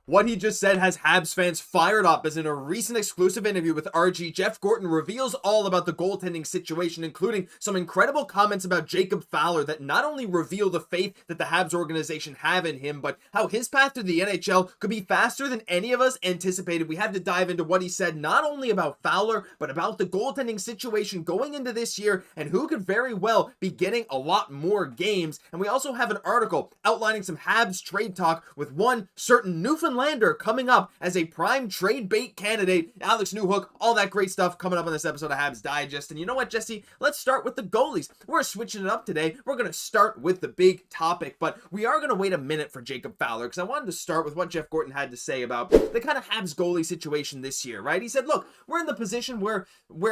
What he just said has Habs fans fired up, as in a recent exclusive interview with RG, Jeff Gorton reveals all about the goaltending situation, including some incredible comments about Jacob Fowler that not only reveal the faith that the Habs organization have in him, but how his path to the NHL could be faster than any of us anticipated. We had to dive into what he said, not only about Fowler, but about the goaltending situation going into this year and who could very well be getting a lot more games. And we also have an article outlining some Habs trade talk with one certain Newfoundlander coming up as a prime trade bait candidate. Alex Newhook, all that great stuff coming up on this episode of Habs Digest. And you know what, Jesse? Let's start with the goalies. We're switching it up today. We're going to start with the big topic, but we are going to wait a minute for Jacob Fowler because I wanted to start with what Jeff Gorton had to say about the kind of Habs goalie situation this year, right? He said, look, we're in the position where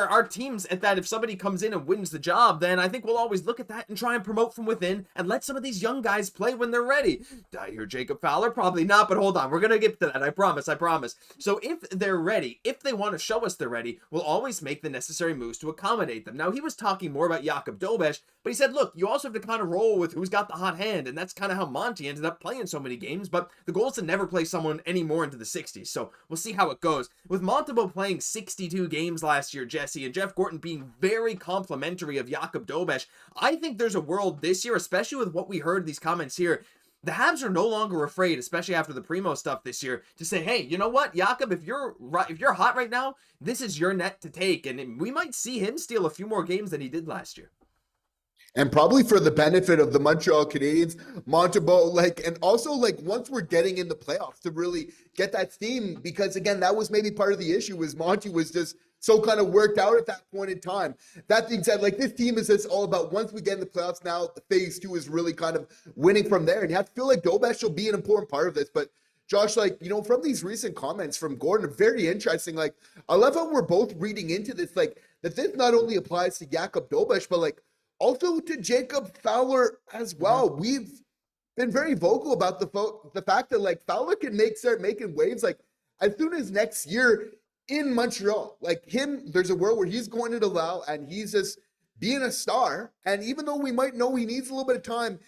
our teams at that, if somebody comes in and wins the job, then I think we'll always look at that and try and promote from within and let some of these young guys play when they're ready. Did I hear Jacob Fowler? Probably not, but hold on. We're going to get to that. I promise. So if they're ready, if they want to show us they're ready, we'll always make the necessary moves to accommodate them. Now, he was talking more about Jacob Dobes, but he said, look, you also have to kind of roll with who's got the hot hand, and that's kind of how Monty ended up playing so many games, but the goal is to never play someone any more into the 60s, so we'll see how it goes. With Montembeault playing 62 games last year, Jesse, and Jeff Gorton being very complimentary of Jacob Dobes, I think there's a world this year, especially with what we heard these comments here, the Habs are no longer afraid, especially after the Primeau stuff this year, to say, hey, you know what, Jacob, if you're hot right now, this is your net to take, and we might see him steal a few more games than he did last year. And probably for the benefit of the Montreal Canadiens, Montembeault, and also once we're getting in the playoffs to really get that steam, because again, that was maybe part of the issue, was Monty was just so kind of worked out at that point in time. That being said, this team is just all about, once we get in the playoffs now, phase 2 is really kind of winning from there. And you have to feel like Dobes will be an important part of this. But Josh, from these recent comments from Gordon, very interesting. I love how we're both reading into this, that this not only applies to Jacob Dobes, but also to Jacob Fowler as well. Mm-hmm. We've been very vocal about the fact that Fowler can start making waves as soon as next year in Montreal. There's a world where he's going to allow, and he's just being a star. And even though we might know he needs a little bit of time,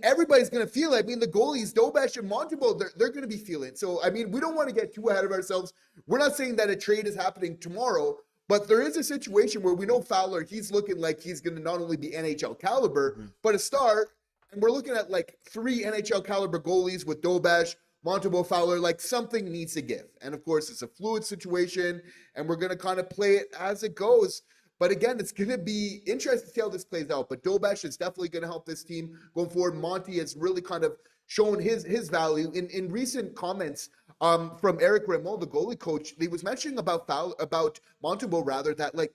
everybody's going to feel it. The goalies, Dobes and Montembeault, they're going to be feeling it. So, we don't want to get too ahead of ourselves. We're not saying that a trade is happening tomorrow, but there is a situation where we know Fowler, he's looking like he's going to not only be NHL caliber, but a star. And we're looking at 3 NHL caliber goalies with Dobes, Montembeault, Fowler, something needs to give. And of course, it's a fluid situation, and we're going to kind of play it as it goes. But again, it's going to be interesting to see how this plays out. But Dobes is definitely going to help this team going forward. Monty has really kind of shown his value. In recent comments from Eric Raymond, the goalie coach, he was mentioning about Montembeault, that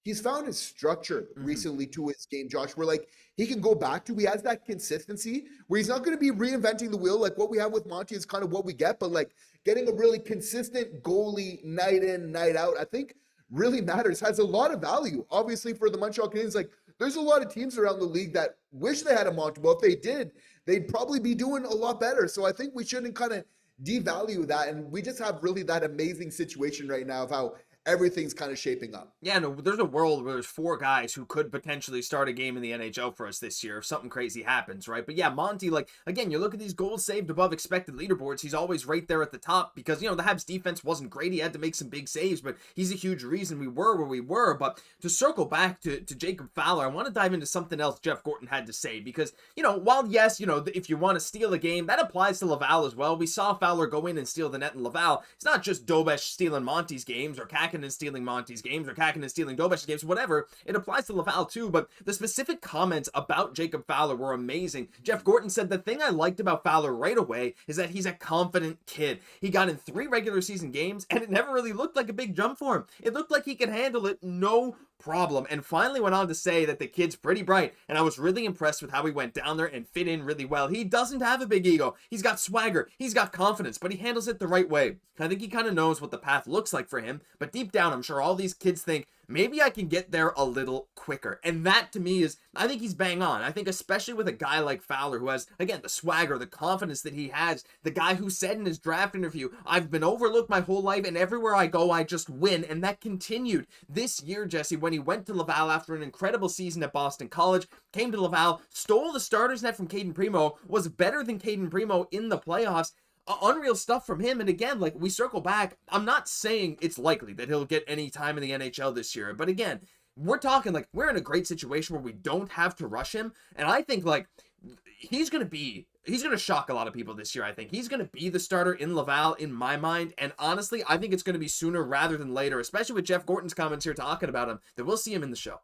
he's found his structure recently to his game, Josh, where he can go back to, he has that consistency where he's not going to be reinventing the wheel. What we have with Monty is kind of what we get, but getting a really consistent goalie night in, night out, I think really matters, has a lot of value. Obviously for the Montreal Canadiens, there's a lot of teams around the league that wish they had a Montembeault. If they did, they'd probably be doing a lot better. So I think we shouldn't kind of devalue that. And we just have really that amazing situation right now of how everything's kind of shaping up. Yeah, no, there's a world where there's 4 guys who could potentially start a game in the NHL for us this year if something crazy happens, right? But yeah, Monty, again, you look at these goals saved above expected leaderboards, he's always right there at the top because, the Habs defense wasn't great. He had to make some big saves, but he's a huge reason we were where we were. But to circle back to Jacob Fowler, I want to dive into something else Jeff Gorton had to say because, while yes, if you want to steal a game, that applies to Laval as well. We saw Fowler go in and steal the net in Laval. It's not just Dobes stealing Monty's games or Kaiden stealing Monty's games or Kaiden stealing Dobes' games, whatever. It applies to Laval too, but the specific comments about Jacob Fowler were amazing. Jeff Gorton said the thing I liked about Fowler right away is that he's a confident kid. He got in 3 regular season games and it never really looked like a big jump for him. It looked like he could handle it no problem, and finally went on to say that the kid's pretty bright, and I was really impressed with how he went down there and fit in really well. He doesn't have a big ego. He's got swagger. He's got confidence, but he handles it the right way. I think he kind of knows what the path looks like for him, but deep down, I'm sure all these kids think, maybe I can get there a little quicker. And that to me is, I think he's bang on. I think especially with a guy like Fowler who has, again, the swagger, the confidence that he has, the guy who said in his draft interview, I've been overlooked my whole life and everywhere I go, I just win. And that continued this year, Jesse, when he went to Laval after an incredible season at Boston College, came to Laval, stole the starter's net from Cayden Primeau, was better than Cayden Primeau in the playoffs. unreal stuff from him. And again, like, we circle back, I'm not saying it's likely that he'll get any time in the NHL this year, but again, we're talking like we're in a great situation where we don't have to rush him. And I think like he's going to shock a lot of people this year. I think he's going to be the starter in Laval in my mind. And honestly, I think it's going to be sooner rather than later, especially with Jeff Gorton's comments here talking about him, that we'll see him in the show.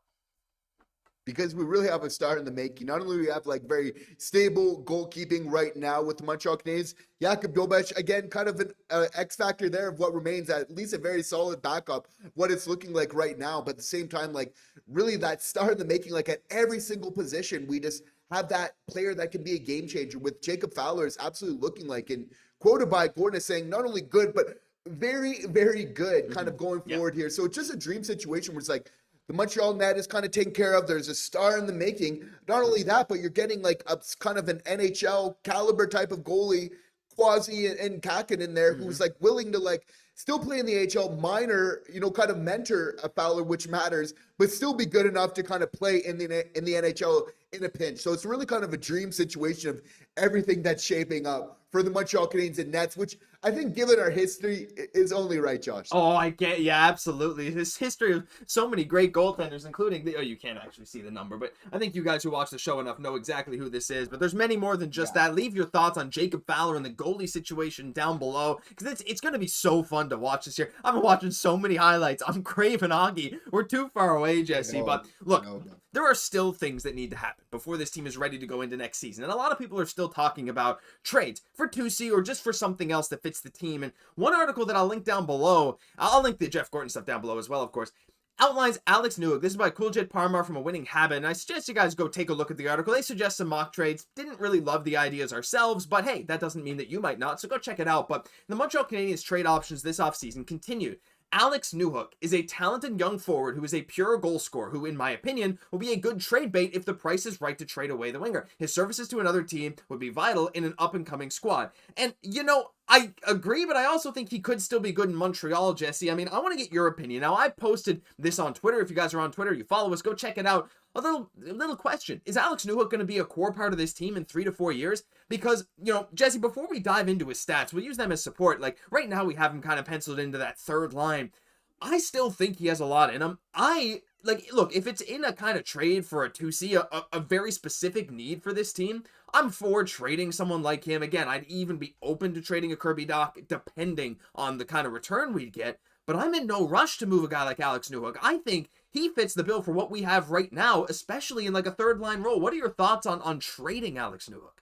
Because we really have a star in the making. Not only do we have like very stable goalkeeping right now with the Montreal Canadiens, Jacob Dobes, again, kind of an X factor there of what remains at least a very solid backup, what it's looking like right now. But at the same time, like really that star in the making, like at every single position, we just have that player that can be a game changer with Jacob Fowler is absolutely looking like, and quoted by Gordon as saying, not only good, but very, very good kind of going forward here. So it's just a dream situation where it's like, the Montreal net is kind of taken care of. There's a star in the making. Not only that, but you're getting like a kind of an NHL caliber type of goalie, Quasi and Kaiden in there, who's like willing to like still play in the AHL minor, kind of mentor a Fowler, which matters, but still be good enough to kind of play in the NHL in a pinch. So it's really kind of a dream situation of everything that's shaping up for the Montreal Canadiens and Nets, which I think given our history is only right, Josh. Oh, I get, yeah, absolutely. This history of so many great goaltenders, including you can't actually see the number, but I think you guys who watch the show enough know exactly who this is, but there's many more than just that. Leave your thoughts on Jacob Fowler and the goalie situation down below, because it's going to be so fun to watch this year. I've been watching so many highlights. I'm craving hockey. We're too far away, Jesse, but look, there are still things that need to happen before this team is ready to go into next season. And a lot of people are still talking about trades for 2C or just for something else that fits the team. And one article that I'll link down below, I'll link the Jeff Gorton stuff down below as well, of course, outlines Alex Newhook. This is by Cooljet Parmar from A Winning Habit. And I suggest you guys go take a look at the article. They suggest some mock trades. Didn't really love the ideas ourselves, but hey, that doesn't mean that you might not. So go check it out. But the Montreal Canadiens trade options this offseason continue. Alex Newhook is a talented young forward who is a pure goal scorer who, in my opinion, will be a good trade bait if the price is right to trade away the winger. His services to another team would be vital in an up-and-coming squad. And, I agree, but I also think he could still be good in Montreal, Jesse. I mean, I want to get your opinion. Now, I posted this on Twitter. If you guys are on Twitter, you follow us, go check it out. A little question. Is Alex Newhook going to be a core part of this team in 3 to 4 years? Because, Jesse, before we dive into his stats, we'll use them as support. Like, right now we have him kind of penciled into that third line. I still think he has a lot in him. Look, if it's in a kind of trade for a 2C, a very specific need for this team, I'm for trading someone like him. Again, I'd even be open to trading a Kirby Dach, depending on the kind of return we'd get. But I'm in no rush to move a guy like Alex Newhook. I think he fits the bill for what we have right now, especially in like a third line role. What are your thoughts on trading Alex Newhook?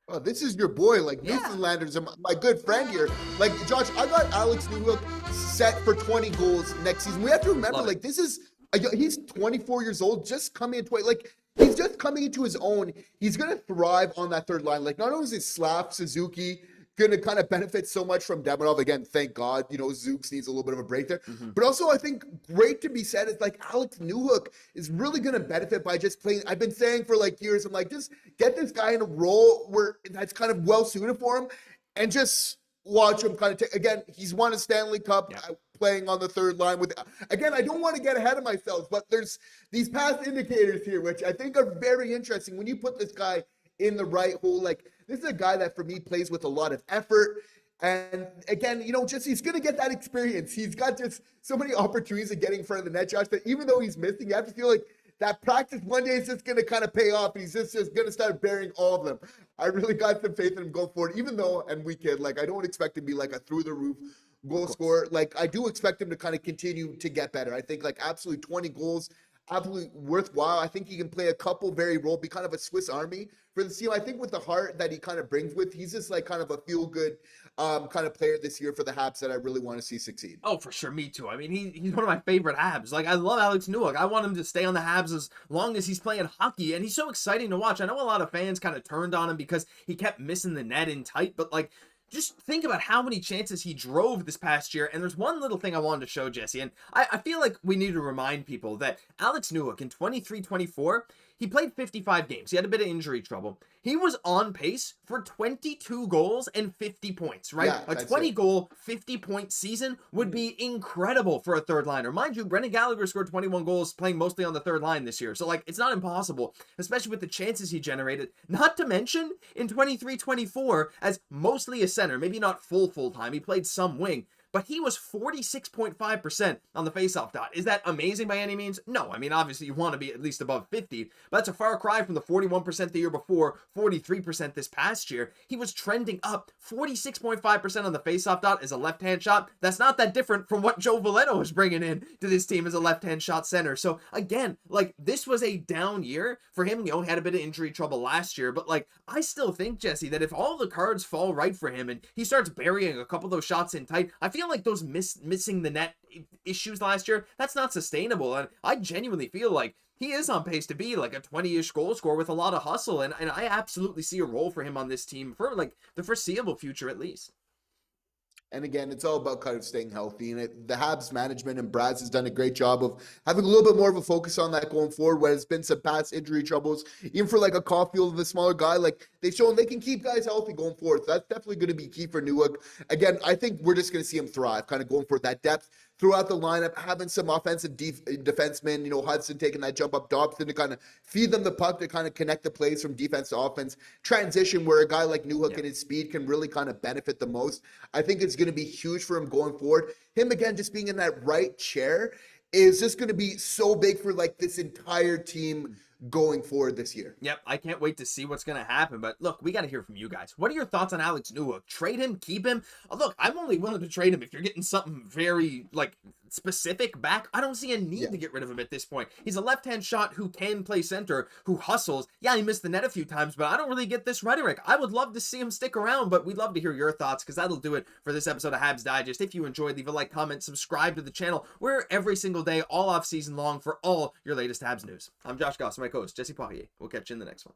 Oh, this is your boy, like Newfoundlanders, and my good friend here. Like, Josh, I got Alex Newhook set for 20 goals next season. We have to remember, like, he's 24 years old, just coming into he's just coming into his own. He's going to thrive on that third line. Like, not only is it Suzuki going to kind of benefit so much from Demidov. Again, thank God, Zooks needs a little bit of a break there. But also, I think great to be said is like Alex Newhook is really going to benefit by just playing. I've been saying for like years, I'm like, just get this guy in a role where that's kind of well suited for him and just watch him kind of take. Again, he's won a Stanley Cup playing on the third line with. Again, I don't want to get ahead of myself, but there's these past indicators here, which I think are very interesting. When you put this guy in the right hole, like this is a guy that for me plays with a lot of effort. And again, just he's going to get that experience. He's got just so many opportunities of getting in front of the net, Josh, that even though he's missing, you have to feel like that practice one day is just going to kind of pay off. He's just going to start bearing all of them. I really got some faith in him going forward, even though, and we kid, like I don't expect him to be like a through the roof goal scorer. Like I do expect him to kind of continue to get better. I think like absolutely 20 goals, absolutely worthwhile. I think he can play a couple very role, be kind of a Swiss Army for the team. I think with the heart that he kind of brings with, he's just like kind of a feel-good kind of player this year for the Habs that I really want to see succeed. Oh, for sure. Me too. I mean, he's one of my favorite Habs. Like, I love Alex Newhook. I want him to stay on the Habs as long as he's playing hockey, and he's so exciting to watch. I know a lot of fans kind of turned on him because he kept missing the net in tight, but like, just think about how many chances he drove this past year. And there's one little thing I wanted to show, Jesse, and I feel like we need to remind people that Alex Newhook in 23-24, he played 55 games. He had a bit of injury trouble. He was on pace for 22 goals and 50 points, right? Yeah, A 20-goal, 50-point season would be incredible for a third liner. Mind you, Brendan Gallagher scored 21 goals playing mostly on the third line this year. So, like, it's not impossible, especially with the chances he generated. Not to mention, in 23-24, as mostly a center, maybe not full time, he played some wing, but he was 46.5% on the faceoff dot. Is that amazing by any means? No. I mean, obviously you want to be at least above 50, but that's a far cry from the 41% the year before, 43% this past year. He was trending up 46.5% on the faceoff dot as a left-hand shot. That's not that different from what Joe Veleno was bringing in to this team as a left-hand shot center. So again, like, this was a down year for him. You know, he had a bit of injury trouble last year, but like, I still think, Jesse, that if all the cards fall right for him and he starts burying a couple of those shots in tight, I feel like those missing the net issues last year, that's not sustainable. And I genuinely feel like he is on pace to be like a 20-ish goal scorer with a lot of hustle. And I absolutely see a role for him on this team for like the foreseeable future, at least. And again, it's all about kind of staying healthy. And the Habs management and Brad's has done a great job of having a little bit more of a focus on that going forward, where there's been some past injury troubles. Even for like a Caufield of a smaller guy, like they've shown they can keep guys healthy going forward. So that's definitely going to be key for Newhook. Again, I think we're just going to see him thrive, kind of going for that depth throughout the lineup, having some offensive defensemen, you know, Hudson taking that jump up, Dobson to kind of feed them the puck to kind of connect the plays from defense to offense, transition where a guy like Newhook and his speed can really kind of benefit the most. I think it's going to be huge for him going forward. Him, again, just being in that right chair is just going to be so big for like this entire team going forward this year. Yep, I can't wait to see what's going to happen. But look, we got to hear from you guys. What are your thoughts on Alex Newhook? Trade him? Keep him? Look, I'm only willing to trade him if you're getting something very, like, specific back. I don't see a need to get rid of him at this point. He's a left-hand shot who can play center, who hustles. Yeah, he missed the net a few times, but I don't really get this rhetoric. I would love to see him stick around, but we'd love to hear your thoughts, because that'll do it for this episode of Habs Digest. If you enjoyed, leave a like, comment, subscribe to the channel. We're every single day, all off season long, for all your latest Habs news. I'm Josh Gosse, my co-host, Jesse Poirier. We'll catch you in the next one.